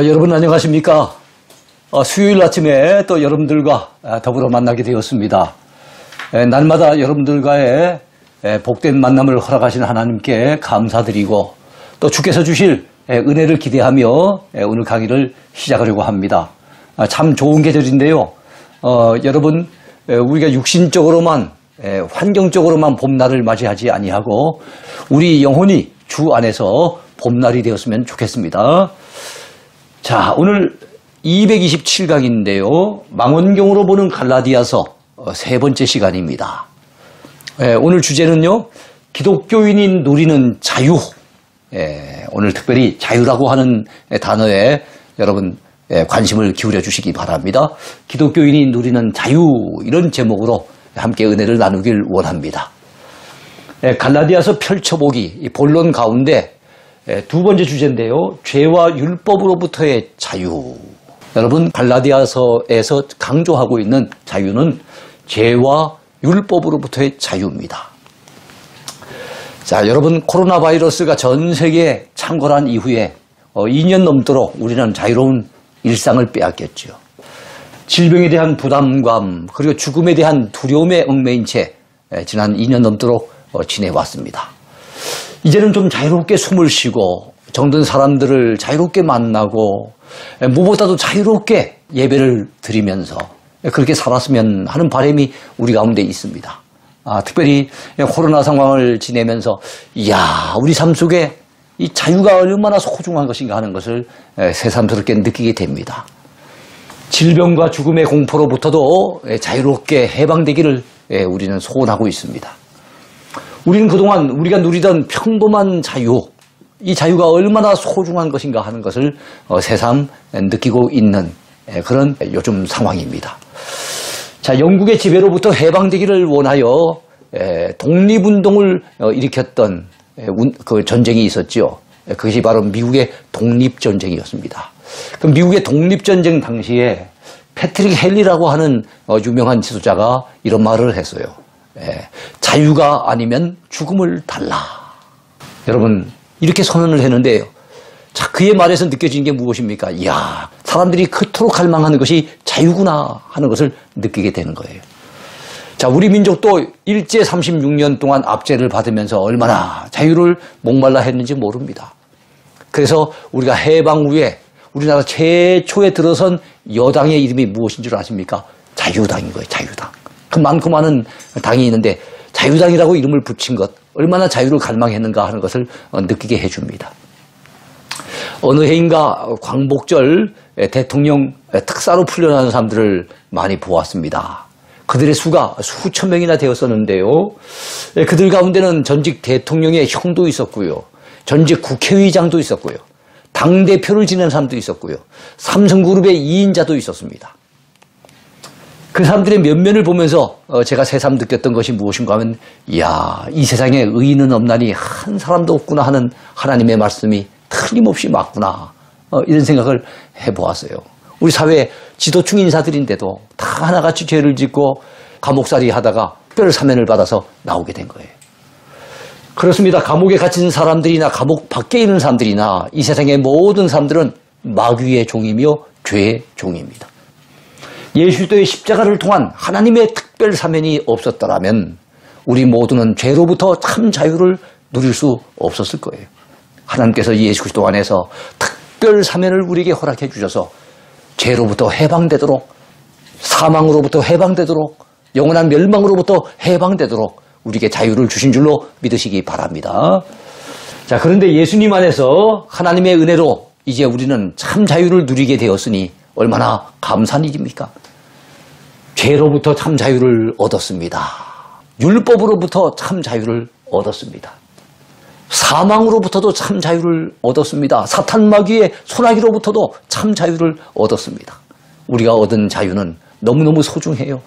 여러분 안녕하십니까? 수요일 아침에 또 여러분들과 더불어 만나게 되었습니다. 날마다 여러분들과의 복된 만남을 허락하신 하나님께 감사드리고 또 주께서 주실 은혜를 기대하며 오늘 강의를 시작하려고 합니다. 참 좋은 계절인데요. 여러분 우리가 육신적으로만 환경적으로만 봄날을 맞이하지 아니하고 우리 영혼이 주 안에서 봄날이 되었으면 좋겠습니다. 자, 오늘 227강인데요. 망원경으로 보는 갈라디아서 세 번째 시간입니다. 오늘 주제는요, 기독교인이 누리는 자유. 오늘 특별히 자유라고 하는 단어에 여러분 관심을 기울여 주시기 바랍니다. 기독교인이 누리는 자유, 이런 제목으로 함께 은혜를 나누길 원합니다. 갈라디아서 펼쳐보기, 본론 가운데 두 번째 주제인데요. 죄와 율법으로부터의 자유. 여러분 갈라디아서에서 강조하고 있는 자유는 죄와 율법으로부터의 자유입니다. 자, 여러분 코로나 바이러스가 전 세계에 창궐한 이후에 2년 넘도록 우리는 자유로운 일상을 빼앗겼죠. 질병에 대한 부담감 그리고 죽음에 대한 두려움에 얽매인 채 지난 2년 넘도록 지내왔습니다. 이제는 좀 자유롭게 숨을 쉬고 정든 사람들을 자유롭게 만나고 무엇보다도 자유롭게 예배를 드리면서 그렇게 살았으면 하는 바람이 우리 가운데 있습니다. 특별히 코로나 상황을 지내면서 이야, 우리 삶 속에 이 자유가 얼마나 소중한 것인가 하는 것을 새삼스럽게 느끼게 됩니다. 질병과 죽음의 공포로부터도 자유롭게 해방되기를 우리는 소원하고 있습니다. 우리는 그동안 우리가 누리던 평범한 자유, 이 자유가 얼마나 소중한 것인가 하는 것을 새삼 느끼고 있는 그런 요즘 상황입니다. 자, 영국의 지배로부터 해방되기를 원하여 독립운동을 일으켰던 그 전쟁이 있었죠. 그것이 바로 미국의 독립전쟁이었습니다. 그 미국의 독립전쟁 당시에 패트릭 헨리라고 하는 유명한 지도자가 이런 말을 했어요. 자유가 아니면 죽음을 달라. 여러분 이렇게 선언을 했는데요. 자, 그의 말에서 느껴지는 게 무엇입니까? 이야, 사람들이 그토록 갈망하는 것이 자유구나 하는 것을 느끼게 되는 거예요. 자, 우리 민족도 일제 36년 동안 압제를 받으면서 얼마나 자유를 목말라 했는지 모릅니다. 그래서 우리가 해방 후에 우리나라 최초에 들어선 여당의 이름이 무엇인 줄 아십니까? 자유당인 거예요. 자유당. 그 많고 많은 당이 있는데 자유당이라고 이름을 붙인 것, 얼마나 자유를 갈망했는가 하는 것을 느끼게 해줍니다. 어느 해인가 광복절 대통령 특사로 풀려나는 사람들을 많이 보았습니다. 그들의 수가 수천 명이나 되었었는데요. 그들 가운데는 전직 대통령의 형도 있었고요. 전직 국회의장도 있었고요. 당대표를 지낸 사람도 있었고요. 삼성그룹의 2인자도 있었습니다. 그 사람들의 면면을 보면서 제가 새삼 느꼈던 것이 무엇인가 하면 이야, 이 세상에 의인은 없나니 한 사람도 없구나 하는 하나님의 말씀이 틀림없이 맞구나, 이런 생각을 해보았어요. 우리 사회 지도층 인사들인데도 다 하나같이 죄를 짓고 감옥살이 하다가 특별 사면을 받아서 나오게 된 거예요. 그렇습니다. 감옥에 갇힌 사람들이나 감옥 밖에 있는 사람들이나 이 세상의 모든 사람들은 마귀의 종이며 죄의 종입니다. 예수도의 십자가를 통한 하나님의 특별 사면이 없었더라면 우리 모두는 죄로부터 참 자유를 누릴 수 없었을 거예요. 하나님께서 예수 그리스도 안에서 특별 사면을 우리에게 허락해 주셔서 죄로부터 해방되도록, 사망으로부터 해방되도록, 영원한 멸망으로부터 해방되도록 우리에게 자유를 주신 줄로 믿으시기 바랍니다. 자, 그런데 예수님 안에서 하나님의 은혜로 이제 우리는 참 자유를 누리게 되었으니 얼마나 감사한 일입니까? 죄로부터 참 자유를 얻었습니다. 율법으로부터 참 자유를 얻었습니다. 사망으로부터도 참 자유를 얻었습니다. 사탄 마귀의 소나기로부터도 참 자유를 얻었습니다. 우리가 얻은 자유는 너무너무 소중해요.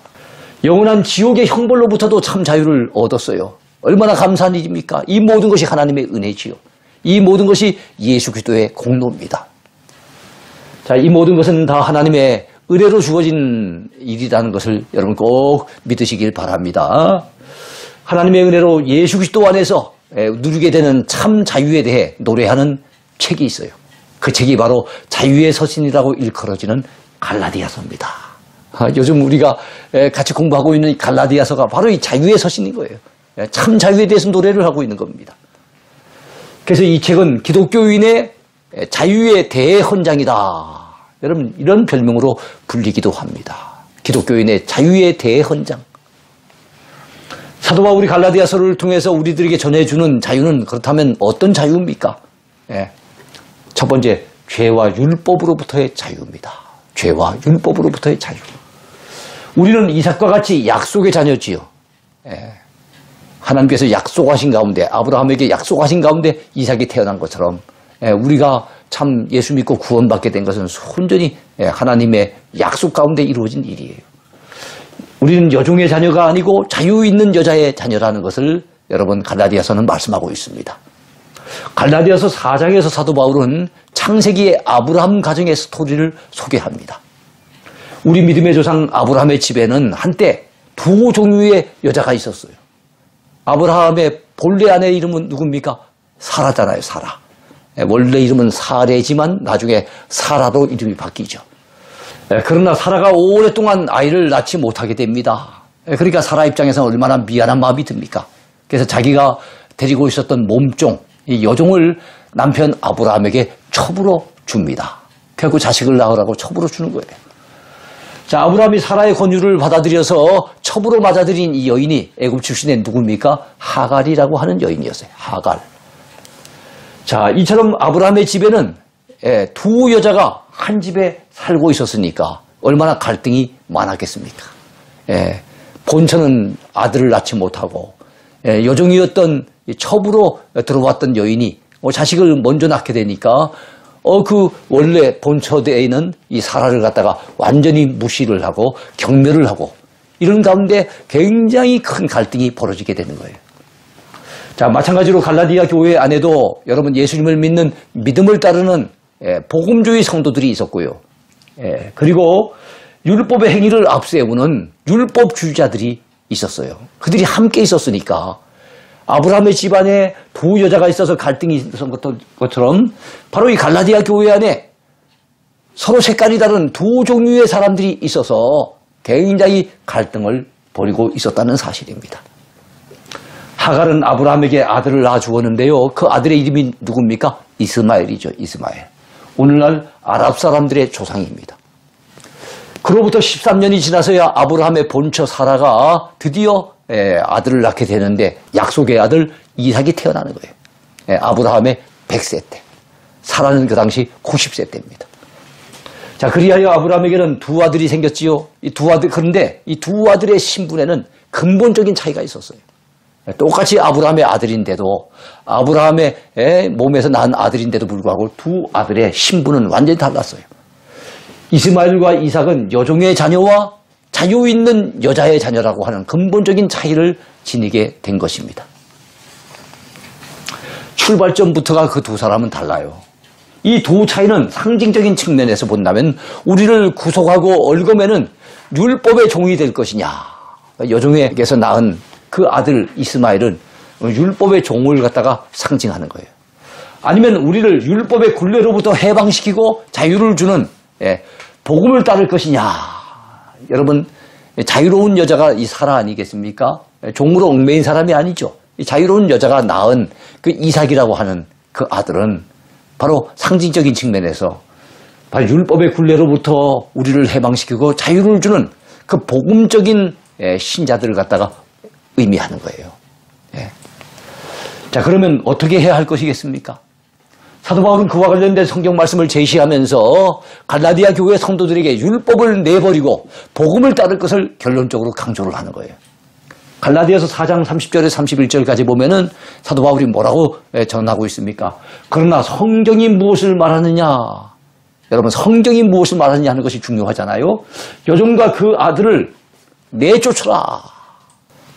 영원한 지옥의 형벌로부터도 참 자유를 얻었어요. 얼마나 감사한 일입니까? 이 모든 것이 하나님의 은혜지요. 이 모든 것이 예수 그리스도의 공로입니다. 자, 이 모든 것은 다 하나님의 은혜로 주어진 일이라는 것을 여러분 꼭 믿으시길 바랍니다. 하나님의 은혜로 예수 그리스도 안에서 누리게 되는 참 자유에 대해 노래하는 책이 있어요. 그 책이 바로 자유의 서신이라고 일컬어지는 갈라디아서입니다. 요즘 우리가 같이 공부하고 있는 갈라디아서가 바로 이 자유의 서신인 거예요. 참 자유에 대해서 노래를 하고 있는 겁니다. 그래서 이 책은 기독교인의 자유의 대헌장이다. 여러분 이런 별명으로 불리기도 합니다. 기독교인의 자유의 대헌장. 사도 바울이 갈라디아서를 통해서 우리들에게 전해주는 자유는 그렇다면 어떤 자유입니까? 첫 번째, 죄와 율법으로부터의 자유입니다. 죄와 율법으로부터의 자유. 우리는 이삭과 같이 약속의 자녀지요. 하나님께서 약속하신 가운데, 아브라함에게 약속하신 가운데 이삭이 태어난 것처럼 우리가 참 예수 믿고 구원받게 된 것은 온전히 하나님의 약속 가운데 이루어진 일이에요. 우리는 여종의 자녀가 아니고 자유 있는 여자의 자녀라는 것을 여러분 갈라디아서는 말씀하고 있습니다. 갈라디아서 4장에서 사도 바울은 창세기의 아브라함 가정의 스토리를 소개합니다. 우리 믿음의 조상 아브라함의 집에는 한때 두 종류의 여자가 있었어요. 아브라함의 본래 아내 이름은 누굽니까? 사라잖아요. 사라. 원래 이름은 사레지만 나중에 사라로 이름이 바뀌죠. 그러나 사라가 오랫동안 아이를 낳지 못하게 됩니다. 그러니까 사라 입장에서는 얼마나 미안한 마음이 듭니까? 그래서 자기가 데리고 있었던 몸종, 이 여종을 남편 아브라함에게 첩으로 줍니다. 결국 자식을 낳으라고 첩으로 주는 거예요. 자, 아브라함이 사라의 권유를 받아들여서 첩으로 맞아들인 이 여인이 애굽 출신의 누굽니까? 하갈이라고 하는 여인이었어요. 하갈. 자, 이처럼 아브라함의 집에는 두 여자가 한 집에 살고 있었으니까 얼마나 갈등이 많았겠습니까? 본처는 아들을 낳지 못하고 여종이었던 첩으로 들어왔던 여인이 자식을 먼저 낳게 되니까 그 원래 본처대에는 이 사라를 갖다가 완전히 무시를 하고 경멸을 하고 이런 가운데 굉장히 큰 갈등이 벌어지게 되는 거예요. 자, 마찬가지로 갈라디아 교회 안에도 여러분 예수님을 믿는 믿음을 따르는 복음주의 성도들이 있었고요. 그리고 율법의 행위를 앞세우는 율법주의자들이 있었어요. 그들이 함께 있었으니까 아브라함의 집안에 두 여자가 있어서 갈등이 있었던 것처럼 바로 이 갈라디아 교회 안에 서로 색깔이 다른 두 종류의 사람들이 있어서 굉장히 갈등을 벌이고 있었다는 사실입니다. 하갈은 아브라함에게 아들을 낳아주었는데요. 그 아들의 이름이 누굽니까? 이스마엘이죠. 이스마엘. 오늘날 아랍 사람들의 조상입니다. 그로부터 13년이 지나서야 아브라함의 본처 사라가 드디어 아들을 낳게 되는데 약속의 아들 이삭이 태어나는 거예요. 아브라함의 100세 때. 사라는 그 당시 90세 때입니다. 자, 그리하여 아브라함에게는 두 아들이 생겼지요. 그런데 이 두 아들의 신분에는 근본적인 차이가 있었어요. 똑같이 아브라함의 아들인데도 아브라함의 몸에서 낳은 아들인데도 불구하고 두 아들의 신분은 완전히 달랐어요. 이스마엘과 이삭은 여종의 자녀와 자유 있는 여자의 자녀라고 하는 근본적인 차이를 지니게 된 것입니다. 출발점부터가 그 두 사람은 달라요. 이 두 차이는 상징적인 측면에서 본다면 우리를 구속하고 얽어매는 율법의 종이 될 것이냐. 여종에게서 낳은 그 아들 이스마엘은 율법의 종을 갖다가 상징하는 거예요. 아니면 우리를 율법의 굴레로부터 해방시키고 자유를 주는 복음을 따를 것이냐. 여러분, 자유로운 여자가 이 사라 아니겠습니까? 종으로 얽매인 사람이 아니죠. 이 자유로운 여자가 낳은 그 이삭이라고 하는 그 아들은 바로 상징적인 측면에서 바로 율법의 굴레로부터 우리를 해방시키고 자유를 주는 그 복음적인 신자들을 갖다가 의미하는 거예요. 자, 그러면 어떻게 해야 할 것이겠습니까? 사도 바울은 그와 관련된 성경 말씀을 제시하면서 갈라디아 교회 성도들에게 율법을 내버리고 복음을 따를 것을 결론적으로 강조를 하는 거예요. 갈라디아서 4장 30절에서 31절까지 보면은 사도 바울이 뭐라고 전하고 있습니까? 그러나 성경이 무엇을 말하느냐? 여러분, 성경이 무엇을 말하느냐 하는 것이 중요하잖아요. 여종과 그 아들을 내쫓으라.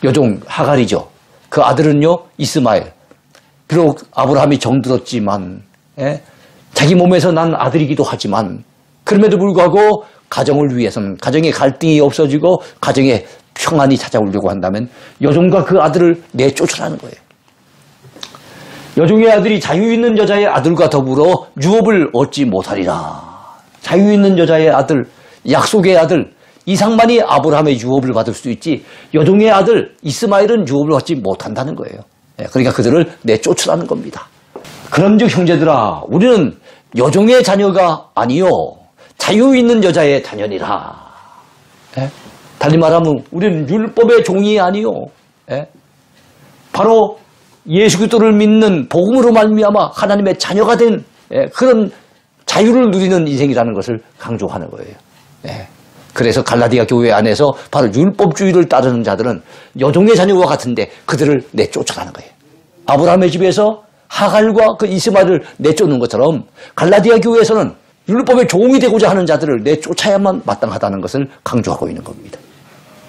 여종 하갈이죠. 그 아들은요, 이스마엘. 비록 아브라함이 정들었지만, 자기 몸에서 난 아들이기도 하지만, 그럼에도 불구하고 가정을 위해서는, 가정의 갈등이 없어지고 가정에 평안이 찾아오려고 한다면 여종과 그 아들을 내쫓으라는 거예요. 여종의 아들이 자유 있는 여자의 아들과 더불어 유업을 얻지 못하리라. 자유 있는 여자의 아들, 약속의 아들, 이삭만이 아브라함의 유업을 받을 수 있지 여종의 아들 이스마엘은 유업을 얻지 못한다는 거예요. 그러니까 그들을 내쫓으라는 겁니다. 그런즉 형제들아, 우리는 여종의 자녀가 아니요 자유 있는 여자의 자녀니라. 달리 말하면 우리는 율법의 종이 아니요, 바로 예수 그리스도를 믿는 복음으로 말미암아 하나님의 자녀가 된 그런 자유를 누리는 인생이라는 것을 강조하는 거예요. 그래서 갈라디아 교회 안에서 바로 율법주의를 따르는 자들은 여종의 자녀와 같은데 그들을 내쫓으라는 거예요. 아브라함의 집에서 하갈과 그 이스마엘을 내쫓는 것처럼 갈라디아 교회에서는 율법의 종이 되고자 하는 자들을 내쫓아야만 마땅하다는 것을 강조하고 있는 겁니다.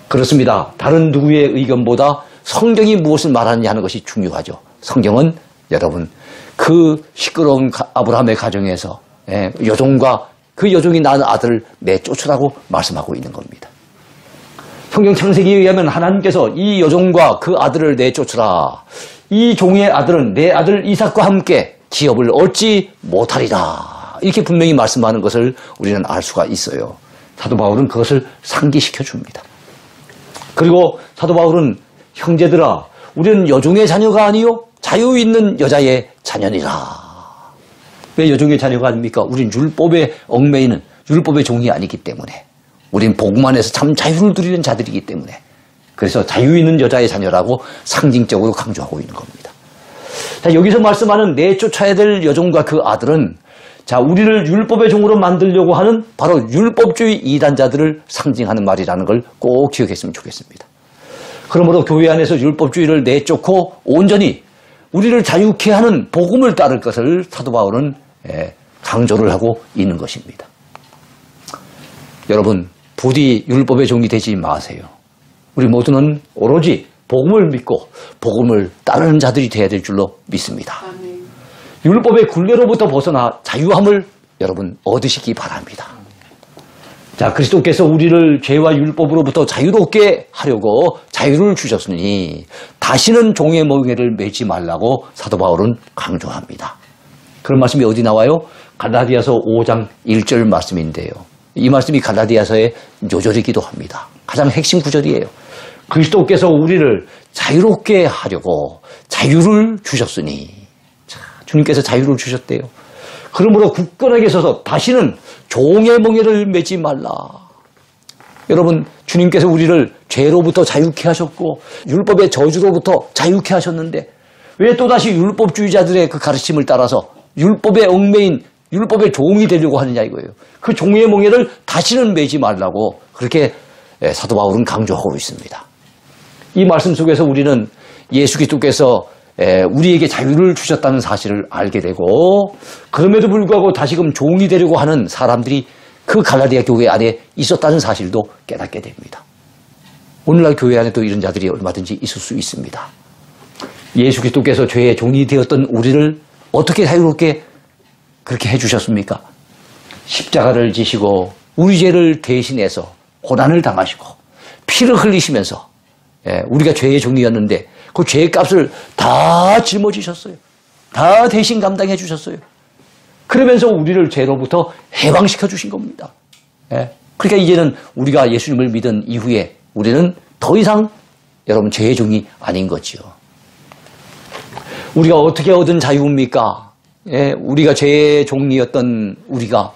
그렇습니다. 다른 누구의 의견보다 성경이 무엇을 말하느냐 하는 것이 중요하죠. 성경은 여러분 그 시끄러운 아브라함의 가정에서 여종과 그 여종이 낳은 아들을 내쫓으라고 말씀하고 있는 겁니다. 성경 창세기에 의하면 하나님께서 이 여종과 그 아들을 내쫓으라. 이 종의 아들은 내 아들 이삭과 함께 기업을 얻지 못하리라. 이렇게 분명히 말씀하는 것을 우리는 알 수가 있어요. 사도 바울은 그것을 상기시켜 줍니다. 그리고 사도 바울은 형제들아, 우리는 여종의 자녀가 아니요 자유 있는 여자의 자녀니라. 왜 여종의 자녀가 아닙니까? 우린 율법에 얽매이는 율법의 종이 아니기 때문에, 우린 복음 안에서 참 자유를 누리는 자들이기 때문에, 그래서 자유 있는 여자의 자녀라고 상징적으로 강조하고 있는 겁니다. 자, 여기서 말씀하는 내쫓아야 될 여종과 그 아들은 자, 우리를 율법의 종으로 만들려고 하는 바로 율법주의 이단자들을 상징하는 말이라는 걸 꼭 기억했으면 좋겠습니다. 그러므로 교회 안에서 율법주의를 내쫓고 온전히 우리를 자유케 하는 복음을 따를 것을 사도 바울은 강조를 하고 있는 것입니다. 여러분, 부디 율법의 종이 되지 마세요. 우리 모두는 오로지 복음을 믿고 복음을 따르는 자들이 되어야 될 줄로 믿습니다. 율법의 굴레로부터 벗어나 자유함을 여러분 얻으시기 바랍니다. 자, 그리스도께서 우리를 죄와 율법으로부터 자유롭게 하려고 자유를 주셨으니 다시는 종의 멍에를 매지 말라고 사도 바울은 강조합니다. 그런 말씀이 어디 나와요? 갈라디아서 5장 1절 말씀인데요. 이 말씀이 갈라디아서의 요절이기도 합니다. 가장 핵심 구절이에요. 그리스도께서 우리를 자유롭게 하려고 자유를 주셨으니, 자, 주님께서 자유를 주셨대요. 그러므로 굳건하게 서서 다시는 종의 멍에를 매지 말라. 여러분, 주님께서 우리를 죄로부터 자유케 하셨고 율법의 저주로부터 자유케 하셨는데 왜 또다시 율법주의자들의 그 가르침을 따라서 율법에 얽매인 율법의 종이 되려고 하느냐 이거예요. 그 종의 멍에를 다시는 매지 말라고 그렇게 사도 바울은 강조하고 있습니다. 이 말씀 속에서 우리는 예수 그리스도께서 우리에게 자유를 주셨다는 사실을 알게 되고, 그럼에도 불구하고 다시금 종이 되려고 하는 사람들이 그 갈라디아 교회 안에 있었다는 사실도 깨닫게 됩니다. 오늘날 교회 안에도 이런 자들이 얼마든지 있을 수 있습니다. 예수 그리스도께서 죄의 종이 되었던 우리를 어떻게 자유롭게 그렇게 해주셨습니까? 십자가를 지시고 우리 죄를 대신해서 고난을 당하시고 피를 흘리시면서 우리가 죄의 종이었는데 그 죄의 값을 다 짊어지셨어요. 다 대신 감당해 주셨어요. 그러면서 우리를 죄로부터 해방시켜 주신 겁니다. 그러니까 이제는 우리가 예수님을 믿은 이후에 우리는 더 이상 여러분 죄의 종이 아닌 거지요. 우리가 어떻게 얻은 자유입니까? 우리가 죄의 종이었던 우리가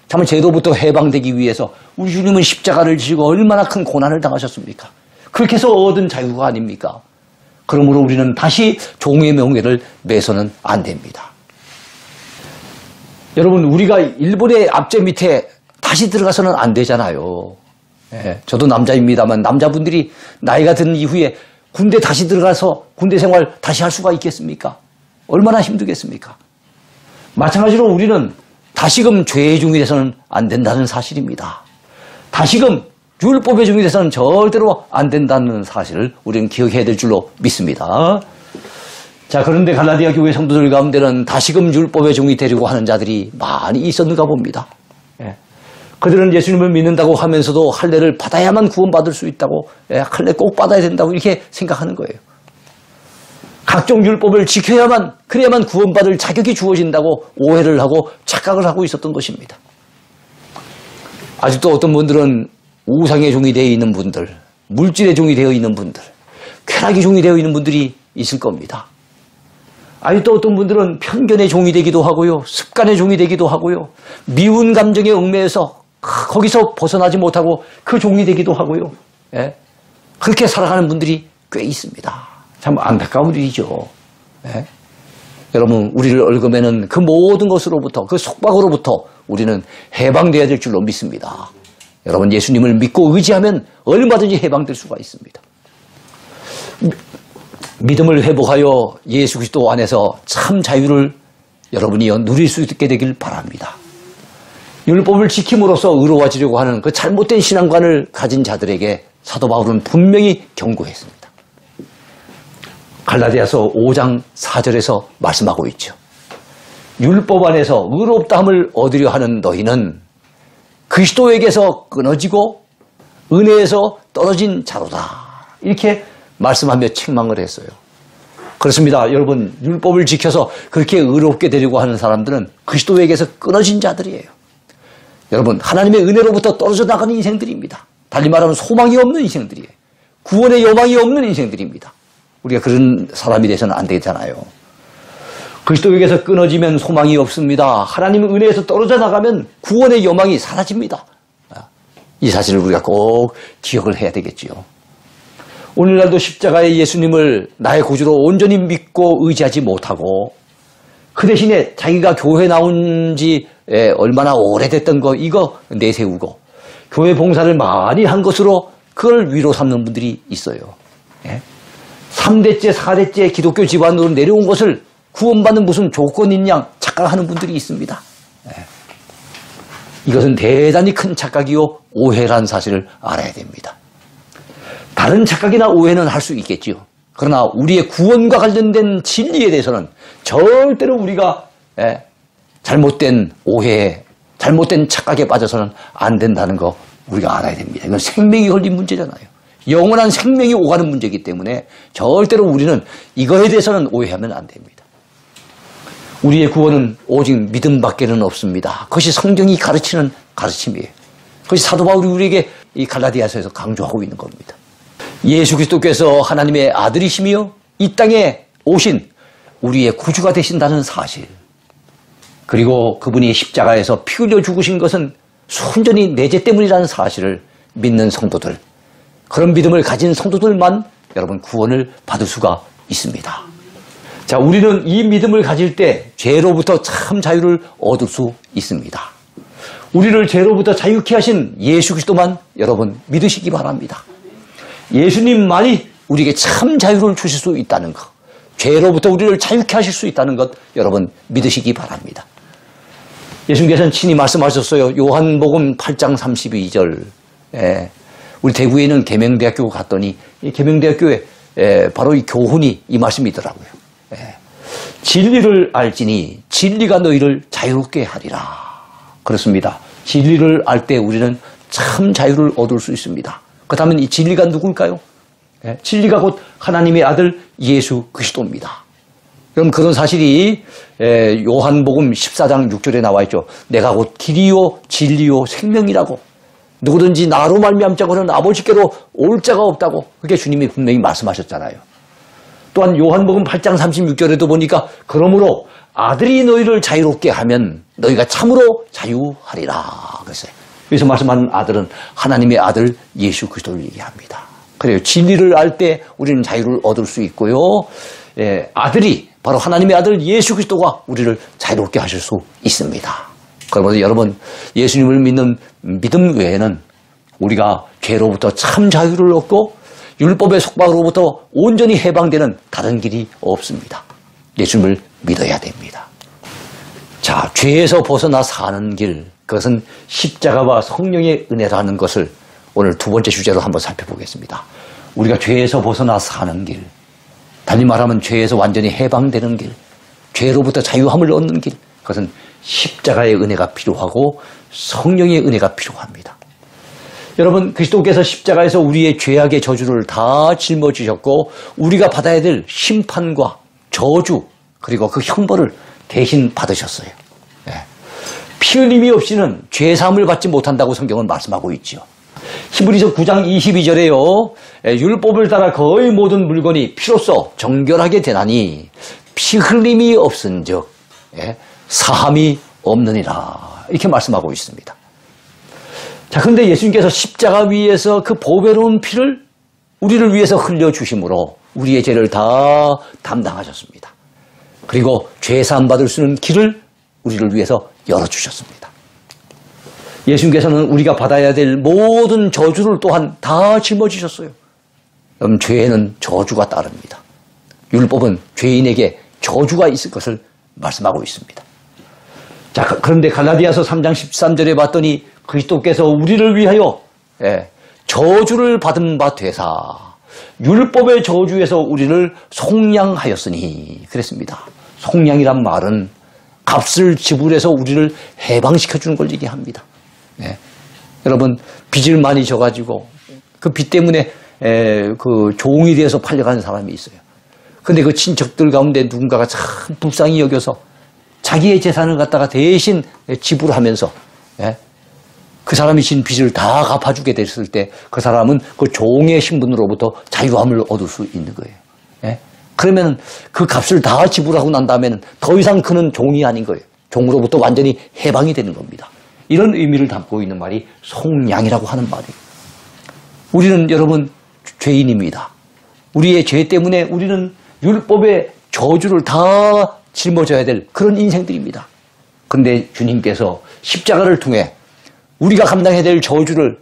참 죄로부터 해방되기 위해서 우리 주님은 십자가를 지시고 얼마나 큰 고난을 당하셨습니까? 그렇게 해서 얻은 자유가 아닙니까? 그러므로 우리는 다시 종의 명예를 매서는 안 됩니다. 여러분, 우리가 일본의 압제 밑에 다시 들어가서는 안 되잖아요. 저도 남자입니다만 남자분들이 나이가 든 이후에 군대 다시 들어가서 군대 생활 다시 할 수가 있겠습니까? 얼마나 힘들겠습니까? 마찬가지로 우리는 다시금 죄의 종이 돼서는 안 된다는 사실입니다. 다시금 율법의 종이 돼서는 절대로 안 된다는 사실을 우리는 기억해야 될 줄로 믿습니다. 자, 그런데 갈라디아 교회 성도들 가운데는 다시금 율법의 종이 되려고 하는 자들이 많이 있었는가 봅니다. 예. 그들은 예수님을 믿는다고 하면서도 할례를 받아야만 구원받을 수 있다고, 할례 꼭 받아야 된다고 이렇게 생각하는 거예요. 각종 율법을 지켜야만, 그래야만 구원받을 자격이 주어진다고 오해를 하고 착각을 하고 있었던 것입니다. 아직도 어떤 분들은 우상의 종이 되어 있는 분들, 물질의 종이 되어 있는 분들, 쾌락의 종이 되어 있는 분들이 있을 겁니다. 아직도 어떤 분들은 편견의 종이 되기도 하고요, 습관의 종이 되기도 하고요, 미운 감정에 얽매여서 거기서 벗어나지 못하고 그 종이 되기도 하고요. 예? 그렇게 살아가는 분들이 꽤 있습니다. 참 안타까운 일이죠. 예? 여러분, 우리를 얽어매는 그 모든 것으로부터, 그 속박으로부터 우리는 해방되어야 될 줄로 믿습니다. 여러분, 예수님을 믿고 의지하면 얼마든지 해방될 수가 있습니다. 믿음을 회복하여 예수 그리스도 안에서 참 자유를 여러분이 누릴 수 있게 되길 바랍니다. 율법을 지킴으로써 의로워지려고 하는 그 잘못된 신앙관을 가진 자들에게 사도 바울은 분명히 경고했습니다. 갈라디아서 5장 4절에서 말씀하고 있죠. 율법 안에서 의롭다함을 얻으려 하는 너희는 그리스도에게서 끊어지고 은혜에서 떨어진 자로다. 이렇게 말씀하며 책망을 했어요. 그렇습니다. 여러분, 율법을 지켜서 그렇게 의롭게 되려고 하는 사람들은 그리스도에게서 끊어진 자들이에요. 여러분, 하나님의 은혜로부터 떨어져 나가는 인생들입니다. 달리 말하면 소망이 없는 인생들이에요. 구원의 여망이 없는 인생들입니다. 우리가 그런 사람이 돼서는 안 되잖아요. 그리스도에게서 끊어지면 소망이 없습니다. 하나님의 은혜에서 떨어져 나가면 구원의 여망이 사라집니다. 이 사실을 우리가 꼭 기억을 해야 되겠지요. 오늘날도 십자가의 예수님을 나의 구주로 온전히 믿고 의지하지 못하고 그 대신에 자기가 교회 나온 지 얼마나 오래됐던 거 이거 내세우고 교회 봉사를 많이 한 것으로 그걸 위로 삼는 분들이 있어요. 3대째 4대째 기독교 집안으로 내려온 것을 구원받는 무슨 조건이 있냐 착각하는 분들이 있습니다. 이것은 대단히 큰 착각이요 오해라는 사실을 알아야 됩니다. 다른 착각이나 오해는 할 수 있겠지요. 그러나 우리의 구원과 관련된 진리에 대해서는 절대로 우리가 잘못된 오해에 잘못된 착각에 빠져서는 안 된다는 거 우리가 알아야 됩니다. 이건 생명이 걸린 문제잖아요. 영원한 생명이 오가는 문제이기 때문에 절대로 우리는 이거에 대해서는 오해하면 안 됩니다. 우리의 구원은 오직 믿음밖에는 없습니다. 그것이 성경이 가르치는 가르침이에요. 그것이 사도 바울이 우리에게 이 갈라디아서에서 강조하고 있는 겁니다. 예수 그리스도께서 하나님의 아들이시며 이 땅에 오신 우리의 구주가 되신다는 사실, 그리고 그분이 십자가에서 피 흘려 죽으신 것은 순전히 내 죄 때문이라는 사실을 믿는 성도들, 그런 믿음을 가진 성도들만 여러분 구원을 받을 수가 있습니다. 자, 우리는 이 믿음을 가질 때 죄로부터 참 자유를 얻을 수 있습니다. 우리를 죄로부터 자유케 하신 예수 그리스도만 여러분 믿으시기 바랍니다. 예수님만이 우리에게 참 자유를 주실 수 있다는 것, 죄로부터 우리를 자유케 하실 수 있다는 것 여러분 믿으시기 바랍니다. 예수님께서는 친히 말씀하셨어요. 요한복음 8장 32절. 우리 대구에 있는 계명대학교 갔더니 이 계명대학교에 바로 이 교훈이 이 말씀이더라고요. 진리를 알지니 진리가 너희를 자유롭게 하리라. 그렇습니다. 진리를 알 때 우리는 참 자유를 얻을 수 있습니다. 그렇다면 이 진리가 누굴까요? 진리가 곧 하나님의 아들 예수 그리스도입니다. 그럼 그런 사실이 요한복음 14장 6절에 나와 있죠. 내가 곧 길이요 진리요 생명이라고, 누구든지 나로 말미암자고는 아버지께로 올 자가 없다고 그렇게 주님이 분명히 말씀하셨잖아요. 또한 요한복음 8장 36절에도 보니까 그러므로 아들이 너희를 자유롭게 하면 너희가 참으로 자유하리라 그랬어요. 여기서 말씀하는 아들은 하나님의 아들 예수 그리스도를 얘기합니다. 그래요. 진리를 알 때 우리는 자유를 얻을 수 있고요. 아들이 바로 하나님의 아들 예수 그리스도가 우리를 자유롭게 하실 수 있습니다. 그러면서 여러분, 예수님을 믿는 믿음 외에는 우리가 죄로부터 참 자유를 얻고 율법의 속박으로부터 온전히 해방되는 다른 길이 없습니다. 예수님을 믿어야 됩니다. 자, 죄에서 벗어나 사는 길, 그것은 십자가와 성령의 은혜라는 것을 오늘 두 번째 주제로 한번 살펴보겠습니다. 우리가 죄에서 벗어나 사는 길, 달리 말하면 죄에서 완전히 해방되는 길, 죄로부터 자유함을 얻는 길, 그것은 십자가의 은혜가 필요하고 성령의 은혜가 필요합니다. 여러분, 그리스도께서 십자가에서 우리의 죄악의 저주를 다 짊어지셨고 우리가 받아야 될 심판과 저주 그리고 그 형벌을 대신 받으셨어요. 피 흘림이 없이는 죄사함을 받지 못한다고 성경은 말씀하고 있죠. 히브리서 9장 22절에요. 율법을 따라 거의 모든 물건이 피로써 정결하게 되나니 피 흘림이 없은즉 사함이 없느니라. 이렇게 말씀하고 있습니다. 자, 그런데 예수님께서 십자가 위에서 그 보배로운 피를 우리를 위해서 흘려주심으로 우리의 죄를 다 담당하셨습니다. 그리고 죄사함 받을 수 있는 길을 우리를 위해서 열어주셨습니다. 예수님께서는 우리가 받아야 될 모든 저주를 또한 다 짊어지셨어요. 그럼 죄에는 저주가 따릅니다. 율법은 죄인에게 저주가 있을 것을 말씀하고 있습니다. 자, 그런데 갈라디아서 3장 13절에 봤더니 그리스도께서 우리를 위하여 저주를 받은 바 되사 율법의 저주에서 우리를 속량하였으니 그랬습니다. 속량이란 말은 값을 지불해서 우리를 해방시켜주는 걸 얘기합니다. 여러분, 빚을 많이 져가지고 그 빚 때문에 그 종이 돼서 팔려가는 사람이 있어요. 근데 그 친척들 가운데 누군가가 참 불쌍히 여겨서 자기의 재산을 갖다가 대신 지불하면서 그 사람이 진 빚을 다 갚아주게 됐을 때 그 사람은 그 종의 신분으로부터 자유함을 얻을 수 있는 거예요. 그러면 그 값을 다 지불하고 난 다음에는 더 이상 그는 종이 아닌 거예요. 종으로부터 완전히 해방이 되는 겁니다. 이런 의미를 담고 있는 말이 속량이라고 하는 말이에요. 우리는 여러분 죄인입니다. 우리의 죄 때문에 우리는 율법의 저주를 다 짊어져야 될 그런 인생들입니다. 그런데 주님께서 십자가를 통해 우리가 감당해야 될 저주를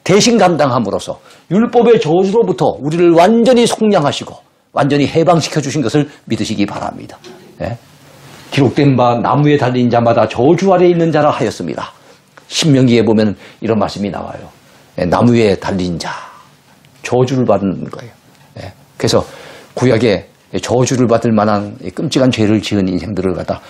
대신 감당함으로써 율법의 저주로부터 우리를 완전히 속량하시고 완전히 해방시켜 주신 것을 믿으시기 바랍니다. 기록된 바 나무에 달린 자마다 저주 아래에 있는 자라 하였습니다. 신명기에 보면 이런 말씀이 나와요. 나무에 달린 자, 저주를 받는 거예요. 그래서 구약에 저주를 받을 만한 끔찍한 죄를 지은 인생들을 갖다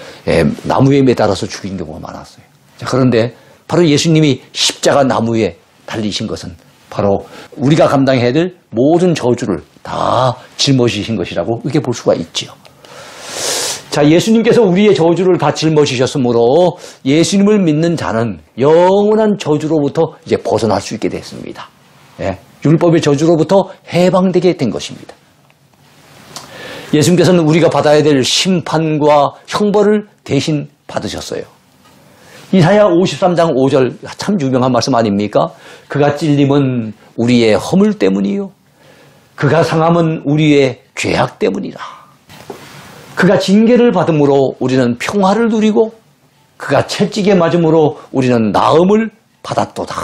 나무에 매달아서 죽인 경우가 많았어요. 그런데 바로 예수님이 십자가 나무에 달리신 것은 바로 우리가 감당해야 될 모든 저주를 다 짊어지신 것이라고 이렇게 볼 수가 있지요. 자, 예수님께서 우리의 저주를 다 짊어지셨으므로 예수님을 믿는 자는 영원한 저주로부터 이제 벗어날 수 있게 됐습니다. 율법의 저주로부터 해방되게 된 것입니다. 예수님께서는 우리가 받아야 될 심판과 형벌을 대신 받으셨어요. 이사야 53장 5절 참 유명한 말씀 아닙니까? 그가 찔림은 우리의 허물 때문이요 그가 상함은 우리의 죄악 때문이라. 그가 징계를 받음으로 우리는 평화를 누리고 그가 채찍에 맞음으로 우리는 나음을 받았도다.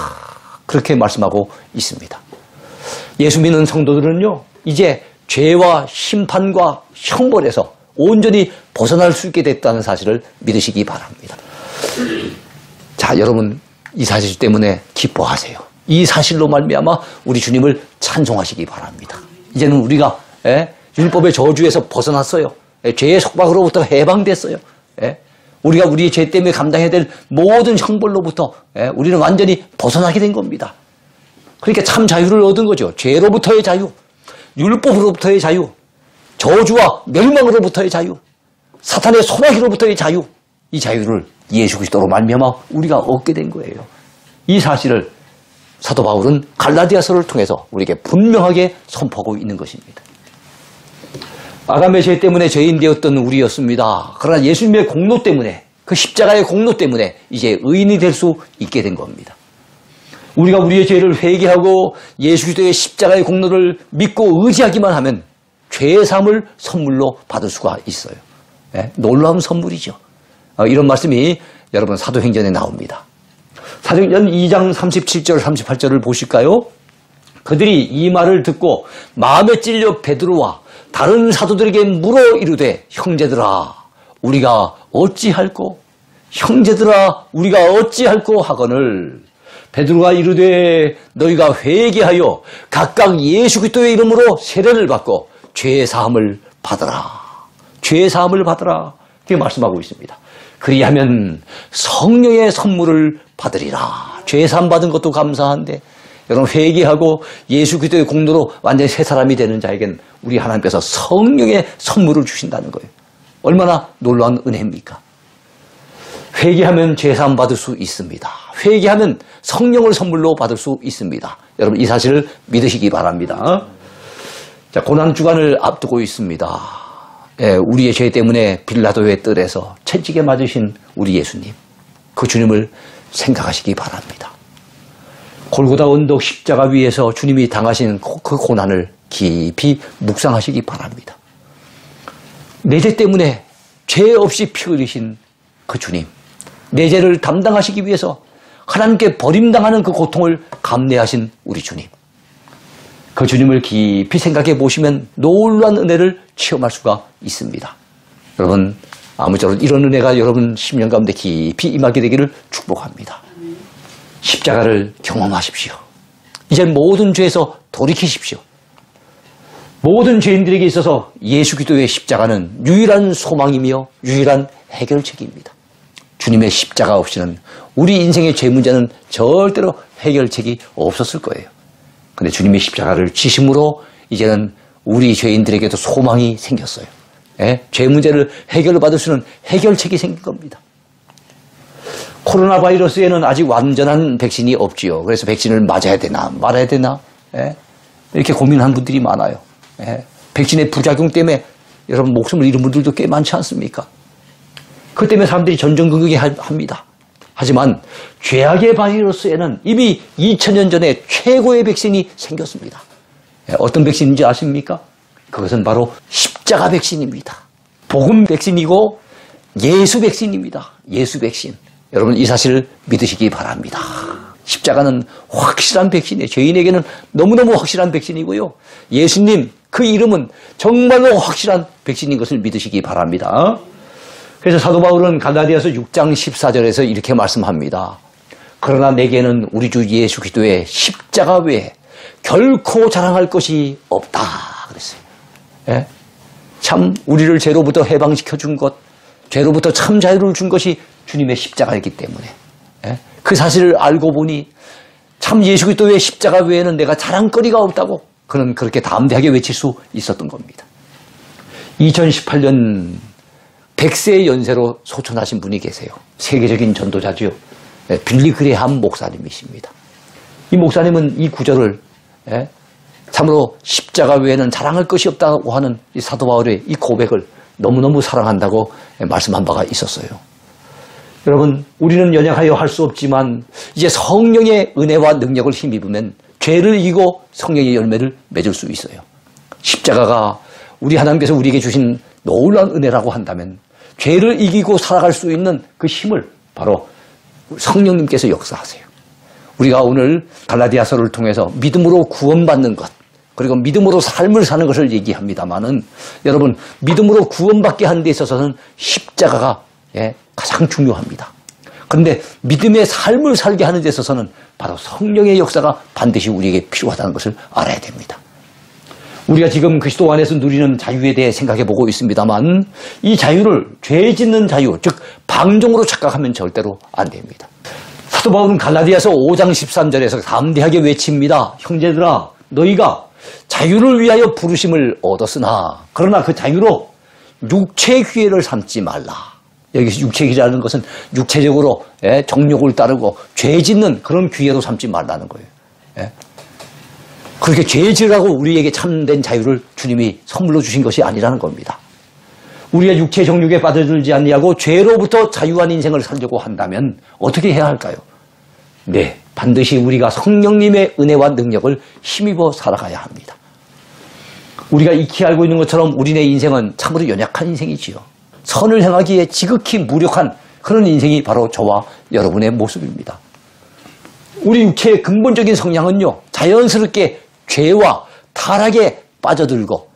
그렇게 말씀하고 있습니다. 예수 믿는 성도들은요, 이제 죄와 심판과 형벌에서 온전히 벗어날 수 있게 됐다는 사실을 믿으시기 바랍니다. 자, 여러분, 이 사실 때문에 기뻐하세요. 이 사실로 말미암아 우리 주님을 찬송하시기 바랍니다. 이제는 우리가 율법의 저주에서 벗어났어요. 죄의 속박으로부터 해방됐어요. 우리가 우리의 죄 때문에 감당해야 될 모든 형벌로부터 우리는 완전히 벗어나게 된 겁니다. 그러니까 참 자유를 얻은 거죠. 죄로부터의 자유, 율법으로부터의 자유, 저주와 멸망으로부터의 자유, 사탄의 소나기로부터의 자유, 이 자유를 예수 그리스도로 말미암아 우리가 얻게 된 거예요. 이 사실을 사도 바울은 갈라디아서를 통해서 우리에게 분명하게 선포하고 있는 것입니다. 아담의 죄 때문에 죄인 되었던 우리였습니다. 그러나 예수님의 공로 때문에, 그 십자가의 공로 때문에 이제 의인이 될 수 있게 된 겁니다. 우리가 우리의 죄를 회개하고 예수 그리스도의 십자가의 공로를 믿고 의지하기만 하면 죄의 삶을 선물로 받을 수가 있어요. 놀라운 선물이죠. 이런 말씀이 여러분 사도행전에 나옵니다. 사도행전 2장 37절 38절을 보실까요? 그들이 이 말을 듣고 마음에 찔려 베드로와 다른 사도들에게 물어 이르되 형제들아 우리가 어찌할꼬? 형제들아 우리가 어찌할꼬 하거늘 베드로가 이르되 너희가 회개하여 각각 예수 그리스도의 이름으로 세례를 받고 죄 사함을 받으라. 죄 사함을 받으라. 이렇게 말씀하고 있습니다. 그리하면 성령의 선물을 받으리라. 죄 사함 받은 것도 감사한데 여러분 회개하고 예수 그리스도의 공로로 완전히 새 사람이 되는 자에겐 우리 하나님께서 성령의 선물을 주신다는 거예요. 얼마나 놀라운 은혜입니까? 회개하면 죄 사함 받을 수 있습니다. 회개하면 성령을 선물로 받을 수 있습니다. 여러분 이 사실을 믿으시기 바랍니다. 자, 고난 주간을 앞두고 있습니다. 예, 우리의 죄 때문에 빌라도의 뜰에서 채찍에 맞으신 우리 예수님, 그 주님을 생각하시기 바랍니다. 골고다 언덕 십자가 위에서 주님이 당하신 그 고난을 깊이 묵상하시기 바랍니다. 내 죄 때문에 죄 없이 피 흘리신 그 주님, 내 죄를 담당하시기 위해서 하나님께 버림당하는 그 고통을 감내하신 우리 주님, 그 주님을 깊이 생각해 보시면 놀라운 은혜를 체험할 수가 있습니다. 여러분 아무쪼록 이런 은혜가 여러분 심령 가운데 깊이 임하게 되기를 축복합니다. 십자가를 경험하십시오. 이제 모든 죄에서 돌이키십시오. 모든 죄인들에게 있어서 예수 그리스도의 십자가는 유일한 소망이며 유일한 해결책입니다. 주님의 십자가 없이는 우리 인생의 죄 문제는 절대로 해결책이 없었을 거예요. 그런데 주님의 십자가를 지심으로 이제는 우리 죄인들에게도 소망이 생겼어요. 예? 죄 문제를 해결받을 수 있는 해결책이 생긴 겁니다. 코로나 바이러스에는 아직 완전한 백신이 없지요. 그래서 백신을 맞아야 되나 말아야 되나 예? 이렇게 고민하는 분들이 많아요. 예? 백신의 부작용 때문에 여러분 목숨을 잃은 분들도 꽤 많지 않습니까? 그 때문에 사람들이 전전긍긍해 합니다. 하지만 죄악의 바이러스에는 이미 2000년 전에 최고의 백신이 생겼습니다. 예? 어떤 백신인지 아십니까? 그것은 바로 십자가 백신입니다. 복음 백신이고 예수 백신입니다. 예수 백신. 여러분 이 사실을 믿으시기 바랍니다. 십자가는 확실한 백신이에요. 죄인에게는 너무너무 확실한 백신이고요. 예수님 그 이름은 정말로 확실한 백신인 것을 믿으시기 바랍니다. 그래서 사도 바울은 갈라디아서 6장 14절에서 이렇게 말씀합니다. 그러나 내게는 우리 주 예수 그리스도의 십자가 외에 결코 자랑할 것이 없다 그랬어요. 예? 참 우리를 죄로부터 해방시켜 준 것, 죄로부터 참 자유를 준 것이 주님의 십자가이기 때문에 예? 그 사실을 알고 보니 참 예수 그리스도의 십자가 외에는 내가 자랑거리가 없다고 그는 그렇게 담대하게 외칠 수 있었던 겁니다. 2018년 100세의 연세로 소천하신 분이 계세요. 세계적인 전도자죠. 예, 빌리 그레함 목사님이십니다. 이 목사님은 이 구절을 예? 참으로 십자가 외에는 자랑할 것이 없다고 하는 이 사도 바울의 이 고백을 너무너무 사랑한다고 말씀한 바가 있었어요. 여러분 우리는 연약하여 할 수 없지만 이제 성령의 은혜와 능력을 힘입으면 죄를 이기고 성령의 열매를 맺을 수 있어요. 십자가가 우리 하나님께서 우리에게 주신 놀라운 은혜라고 한다면 죄를 이기고 살아갈 수 있는 그 힘을 바로 성령님께서 역사하세요. 우리가 오늘 갈라디아서를 통해서 믿음으로 구원받는 것 그리고 믿음으로 삶을 사는 것을 얘기합니다마는 여러분 믿음으로 구원받게 하는 데 있어서는 십자가가 가장 중요합니다. 그런데 믿음의 삶을 살게 하는 데 있어서는 바로 성령의 역사가 반드시 우리에게 필요하다는 것을 알아야 됩니다. 우리가 지금 그리스도 안에서 누리는 자유에 대해 생각해 보고 있습니다만 이 자유를 죄 짓는 자유, 즉 방종으로 착각하면 절대로 안 됩니다. 사도 바울은 갈라디아서 5장 13절에서 담대하게 외칩니다. 형제들아 너희가 자유를 위하여 부르심을 얻었으나 그러나 그 자유로 육체의 기회를 삼지 말라. 여기서 육체의 기회라는 것은 육체적으로 정욕을 따르고 죄 짓는 그런 기회로 삼지 말라는 거예요. 그렇게 죄 지으라고 우리에게 참된 자유를 주님이 선물로 주신 것이 아니라는 겁니다. 우리가 육체 정욕에 빠져들지 아니하고 죄로부터 자유한 인생을 살려고 한다면 어떻게 해야 할까요? 네, 반드시 우리가 성령님의 은혜와 능력을 힘입어 살아가야 합니다. 우리가 익히 알고 있는 것처럼 우리네 인생은 참으로 연약한 인생이지요. 선을 행하기에 지극히 무력한 그런 인생이 바로 저와 여러분의 모습입니다. 우리 육체의 근본적인 성향은요, 자연스럽게 죄와 타락에 빠져들고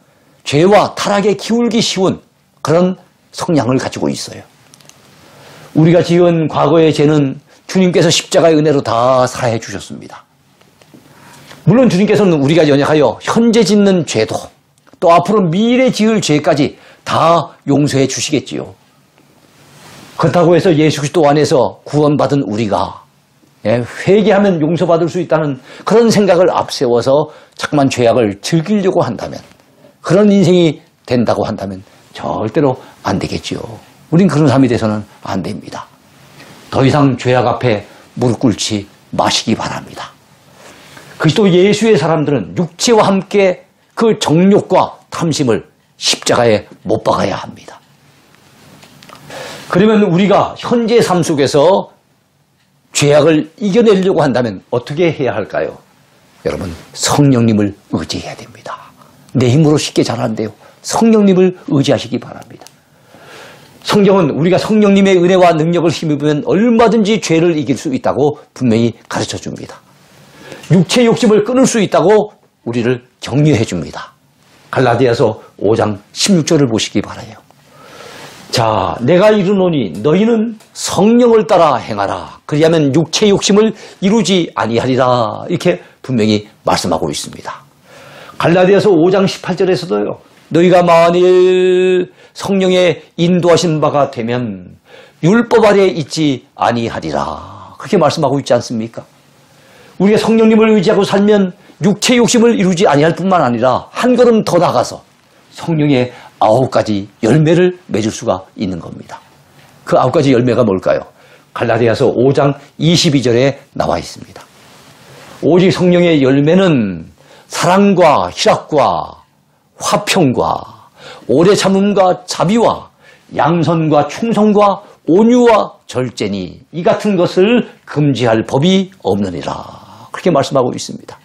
죄와 타락에 기울기 쉬운 그런 성향을 가지고 있어요. 우리가 지은 과거의 죄는 주님께서 십자가의 은혜로 다 사해 주셨습니다. 물론 주님께서는 우리가 연약하여 현재 짓는 죄도 또 앞으로 미래 지을 죄까지 다 용서해 주시겠지요. 그렇다고 해서 예수 그리스도 안에서 구원받은 우리가 회개하면 용서받을 수 있다는 그런 생각을 앞세워서 자꾸만 죄악을 즐기려고 한다면, 그런 인생이 된다고 한다면 절대로 안 되겠지요. 우린 그런 삶이 돼서는 안 됩니다. 더 이상 죄악 앞에 무릎 꿇지 마시기 바랍니다. 그리스도 예수의 사람들은 육체와 함께 그 정욕과 탐심을 십자가에 못 박아야 합니다. 그러면 우리가 현재 삶 속에서 죄악을 이겨내려고 한다면 어떻게 해야 할까요? 여러분, 성령님을 의지해야 됩니다. 내 힘으로 쉽게 잘 안 돼요. 성령님을 의지하시기 바랍니다. 성경은 우리가 성령님의 은혜와 능력을 힘입으면 얼마든지 죄를 이길 수 있다고 분명히 가르쳐 줍니다. 육체 욕심을 끊을 수 있다고 우리를 격려해 줍니다. 갈라디아서 5장 16절을 보시기 바라요. 자, 내가 이르노니 너희는 성령을 따라 행하라. 그리하면 육체 욕심을 이루지 아니하리라. 이렇게 분명히 말씀하고 있습니다. 갈라디아서 5장 18절에서도요. 너희가 만일 성령의 인도하신 바가 되면 율법 아래에 있지 아니하리라. 그렇게 말씀하고 있지 않습니까? 우리가 성령님을 의지하고 살면 육체 욕심을 이루지 아니할 뿐만 아니라 한 걸음 더 나가서 성령의 9가지 열매를 맺을 수가 있는 겁니다. 그 9가지 열매가 뭘까요? 갈라디아서 5장 22절에 나와 있습니다. 오직 성령의 열매는 사랑과 희락과 화평과 오래 참음과 자비와 양선과 충성과 온유와 절제니 이 같은 것을 금지할 법이 없느니라. 그렇게 말씀하고 있습니다.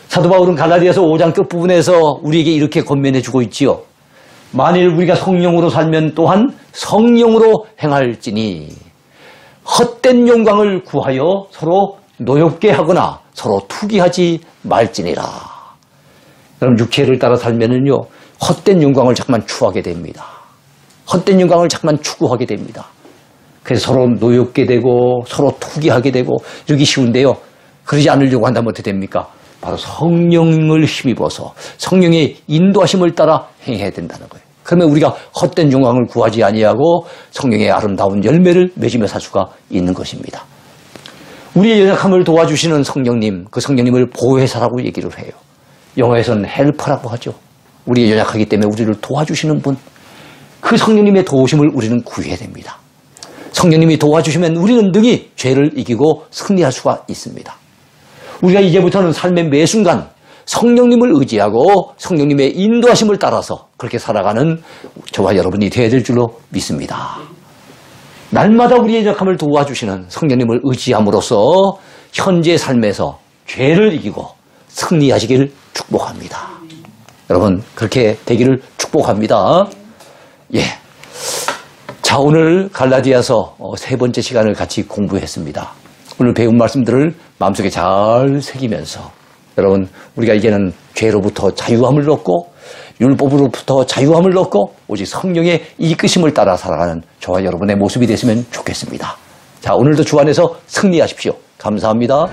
사도 바울은 갈라디아서 5장 끝부분에서 우리에게 이렇게 권면해 주고 있지요. 만일 우리가 성령으로 살면 또한 성령으로 행할지니 헛된 영광을 구하여 서로 노엽게 하거나 서로 투기하지 말지니라. 여러분, 육체를 따라 살면은요, 헛된 영광을 자꾸만 추구하게 됩니다. 헛된 영광을 자꾸만 추구하게 됩니다. 그래서 서로 노엽게 되고 서로 투기하게 되고 이러기 쉬운데요. 그러지 않으려고 한다면 어떻게 됩니까? 바로 성령을 힘입어서 성령의 인도하심을 따라 행해야 된다는 거예요. 그러면 우리가 헛된 영광을 구하지 아니하고 성령의 아름다운 열매를 맺으며 살 수가 있는 것입니다. 우리의 연약함을 도와주시는 성령님, 그 성령님을 보혜사라고 얘기를 해요. 영어에서는 헬퍼라고 하죠. 우리가 연약하기 때문에 우리를 도와주시는 분, 그 성령님의 도우심을 우리는 구해야 됩니다. 성령님이 도와주시면 우리는 능히 죄를 이기고 승리할 수가 있습니다. 우리가 이제부터는 삶의 매 순간 성령님을 의지하고 성령님의 인도하심을 따라서 그렇게 살아가는 저와 여러분이 되어야 될 줄로 믿습니다. 날마다 우리의 연약함을 도와주시는 성령님을 의지함으로써 현재 삶에서 죄를 이기고 승리하시기를 축복합니다. 여러분, 그렇게 되기를 축복합니다. 예. 자, 오늘 갈라디아서 3번째 시간을 같이 공부했습니다. 오늘 배운 말씀들을 마음속에 잘 새기면서 여러분, 우리가 이제는 죄로부터 자유함을 얻고 율법으로부터 자유함을 얻고 오직 성령의 이끄심을 따라 살아가는 저와 여러분의 모습이 됐으면 좋겠습니다. 자, 오늘도 주 안에서 승리하십시오. 감사합니다.